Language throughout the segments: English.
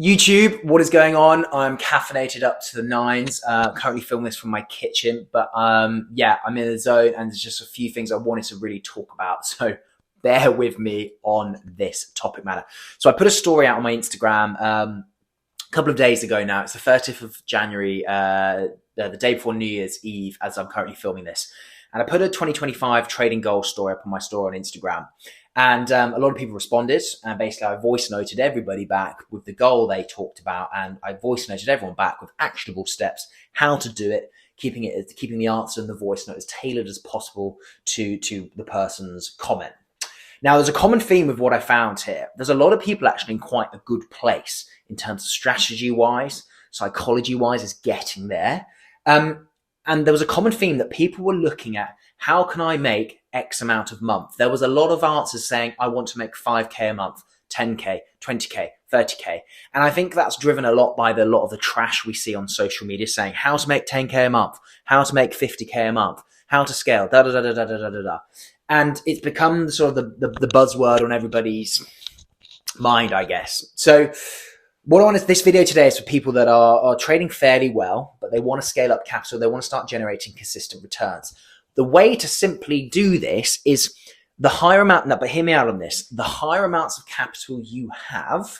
YouTube, what is going on? I'm caffeinated up to the nines. Currently filming this from my kitchen, but yeah, I'm in the zone and there's just a few things I wanted to really talk about. So bear with me on this topic matter. So I put a story out on my Instagram a couple of days ago now. It's the 30th of January, the day before New Year's Eve, as I'm currently filming this. And I put a 2025 trading goal story up on my story on Instagram. And a lot of people responded, and basically I voice noted everybody back with the goal they talked about, and I voice noted everyone back with actionable steps, how to do it, keeping the answer and the voice note as tailored as possible to the person's comment. Now, there's a common theme with what I found here. There's a lot of people actually in quite a good place in terms of strategy-wise, psychology-wise, is getting there. And there was a common theme that people were looking at, how can I make X amount of month? There was a lot of answers saying, I want to make 5K a month, 10K, 20K, 30K. And I think that's driven a lot by a lot of the trash we see on social media saying how to make 10K a month, how to make 50K a month, how to scale, da da da da da da da da. And it's become sort of the buzzword on everybody's mind, I guess. So what I want this video today is for people that are trading fairly well, but they want to scale up capital. They want to start generating consistent returns. The way to simply do this is the higher amount, no, but hear me out on this, the higher amounts of capital you have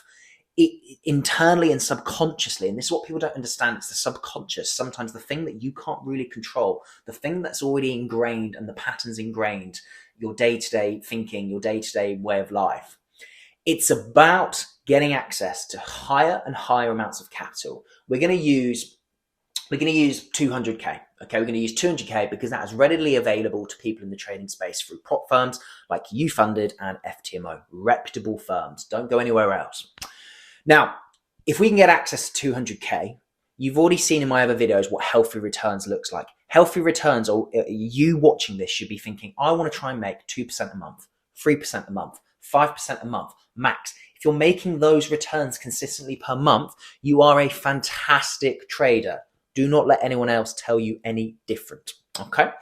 internally and subconsciously, and this is what people don't understand, it's the subconscious, sometimes the thing that you can't really control, the thing that's already ingrained and the patterns ingrained, your day-to-day thinking, your day-to-day way of life. It's about getting access to higher and higher amounts of capital. We're going to use 200K. Okay, we're going to use 200K because that is readily available to people in the trading space through prop firms like YouFunded and FTMO, reputable firms. Don't go anywhere else. Now, if we can get access to 200K, you've already seen in my other videos what healthy returns looks like. Healthy returns, or you watching this should be thinking, I want to try and make 2% a month, 3% a month, 5% a month, max. If you're making those returns consistently per month, you are a fantastic trader. Do not let anyone else tell you any different, okay?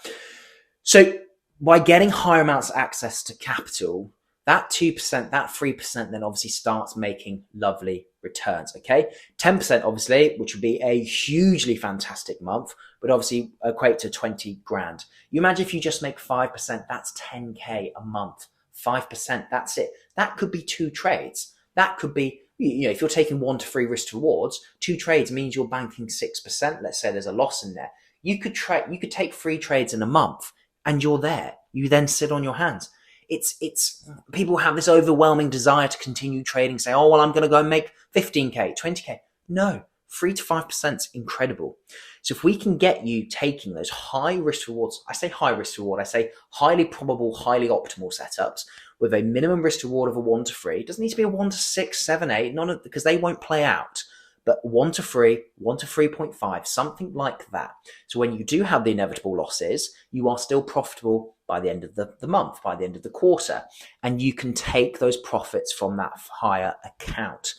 So by getting higher amounts of access to capital, that 2%, that 3% then obviously starts making lovely returns, okay? 10% obviously, which would be a hugely fantastic month, would obviously equate to 20 grand. You imagine if you just make 5%, that's 10K a month. 5%, that's it. That could be 2 trades. That could be, you know, if you're taking 1 to 3 risk to rewards, 2 trades means you're banking 6%. Let's say there's a loss in there. You could take 3 trades in a month and you're there. You then sit on your hands. It's people have this overwhelming desire to continue trading, say, oh, well, I'm going to go and make 15K, 20K. No, 3 to 5% is incredible. So if we can get you taking those high risk rewards, I say high risk reward, I say highly probable, highly optimal setups with a minimum risk reward of a 1 to 3. It doesn't need to be a 1 to 6, 7, 8, none of, because they won't play out. But 1 to 3, 1 to 3.5, something like that. So when you do have the inevitable losses, you are still profitable by the end of the month, by the end of the quarter. And you can take those profits from that higher account.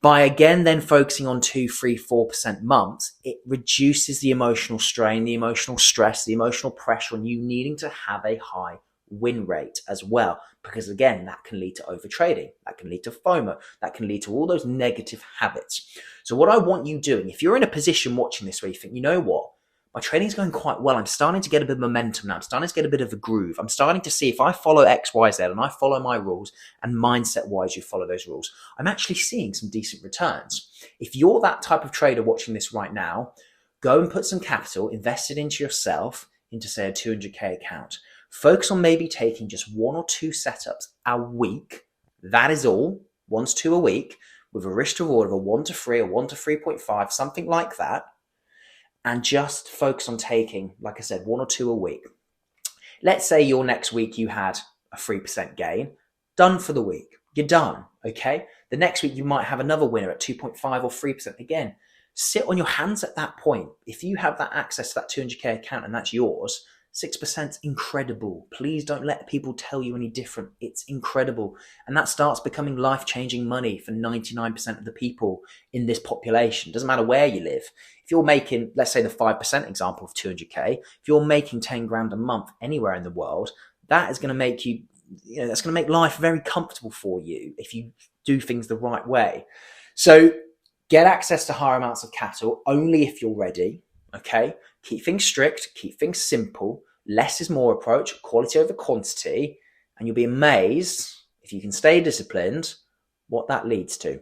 By again then focusing on 2, 3, 4% months, it reduces the emotional strain, the emotional stress, the emotional pressure on you needing to have a high win rate as well, because again, that can lead to overtrading, that can lead to FOMO, that can lead to all those negative habits. So what I want you doing, if you're in a position watching this where you think, you know what, my trading's going quite well, I'm starting to get a bit of momentum now, I'm starting to get a bit of a groove, I'm starting to see if I follow X, Y, Z and I follow my rules, and mindset wise you follow those rules, I'm actually seeing some decent returns. If you're that type of trader watching this right now, go and put some capital invested into yourself, into say a 200K account. Focus on maybe taking just 1 or 2 setups a week. That is all. 1 to 2 a week with a risk to reward of a 1 to 3 or 1 to 3.5, something like that. And just focus on taking, like I said, 1 or 2 a week. Let's say your next week you had a 3% gain. Done for the week. You're done, okay? The next week you might have another winner at 2.5 or 3%. Again, sit on your hands at that point. If you have that access to that 200K account and that's yours, 6% is incredible. Please don't let people tell you any different. It's incredible. And that starts becoming life-changing money for 99% of the people in this population. Doesn't matter where you live. If you're making, let's say the 5% example of 200K, if you're making 10 grand a month anywhere in the world, that is going to make that's going to make life very comfortable for you if you do things the right way. So get access to higher amounts of cattle only if you're ready. Okay. Keep things strict, keep things simple. Less is more approach, quality over quantity. And you'll be amazed if you can stay disciplined what that leads to.